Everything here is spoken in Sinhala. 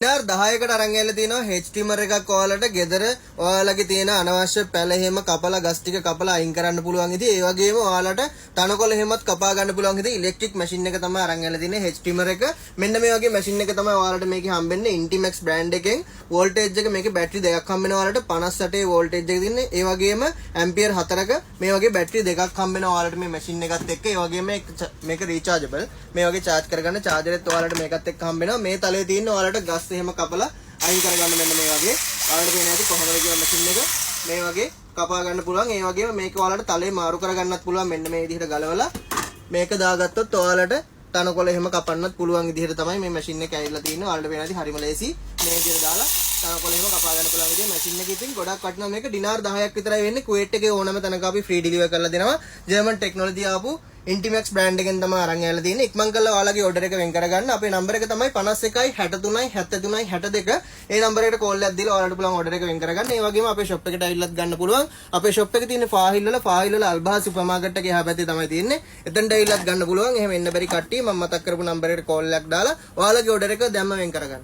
10කට අරන් ඇවිල්ලා තිනවා H trimmer එකක් ඔයාලට ගෙදර ඔයාලගේ තියෙන අනවශ්‍ය පැල එහෙම කපලා ගස් ටික කපලා අයින් කරන්න පුළුවන් ඉතින් ඒ වගේම ඔයාලට තනකොළ එහෙමත් කපා ගන්න පුළුවන් ඉතින් ඉලෙක්ට්‍රික් මැෂින් එක තමයි අරන් ඇවිල්ලා තියෙන්නේ H trimmer එක. මෙන්න මේ වගේ මැෂින් එක තමයි ඔයාලට මේකේ හම්බෙන්නේ Intimax brand එකෙන්. වෝල්ටේජ් එක මේකේ බැටරි දෙකක් හම්බෙනවා ඔයාලට 58 වෝල්ටේජ් එක තියෙන්නේ. ඒ වගේම ඇම්පියර් 4ක මේ වගේ බැටරි දෙකක් හම්බෙනවා ඔයාලට මේ මැෂින් එකත් එක්ක. ඒ වගේම මේක රීචාර්ජබල්. මේ වගේ charge කරගන්න chargerෙත් ඔයාලට මේකත් එක්ක හම්බෙනවා. මේ තලයේ තියෙන ඔයාලට ගස් එහෙම කපලා අයින් කරගන්න මෙන්න මේ වගේ ඔයාලට පේන ඇති කොහොමද කියන මැෂින් එක මේ වගේ කපා ගන්න පුළුවන්. ඒ වගේම මේක ඔයාලට තලේ මාරු කරගන්නත් පුළුවන්. මෙන්න මේ විදිහට ගලවලා මේක දාගත්තොත් ඔයාලට තනකොළ එහෙම කපන්නත් පුළුවන් විදිහට තමයි මේ මැෂින් එක ඇවිල්ලා තියෙන්නේ. ඔයාලට පේන ඇති හරිම ලේසි. මේ විදිහට දාලා තනකොළ එහෙම කපා ගන්න පුළුවන් විදිහ මැෂින් එක ඉතින් ගොඩක් වටිනවා. මේක ඩිනාර් 10ක් විතරයි වෙන්නේ. කුවේට් එකේ ඕනම තැනක අපි ෆ්‍රී ඩිලිවර් කරලා දෙනවා. ජර්මන් ටෙක්නොලොජි ආපු Intimax brand එකෙන් තමයි අරන් ඇවිල්ලා තියෙන්නේ. ඉක්මන් කරලා ඔයාලගේ order එක වෙන් කරගන්න. අපේ නම්බර එක තමයි 51 63 73 62. ඒ නම්බර එකට කෝල් එකක් දීලා ඔයාලට පුළුවන් order එක වෙන් කරගන්න. ඒ වගේම අපේ shop එකට ඇවිල්ලාත් ගන්න පුළුවන්. අපේ shop එකේ තියෙන්නේ ෆාහිල් වල අල්බහා සුපර් මාකට් එකේ එහා පැත්තේ තමයි තියෙන්නේ. එතනට ඇවිල්ලාත් ගන්න පුළුවන්. එහෙම එන්න බැරි කට්ටිය මම මතක් කරපු නම්බර එකට කෝල් එකක් දාලා ඔයාලගේ order එක දැම්ම වෙන් කරගන්න.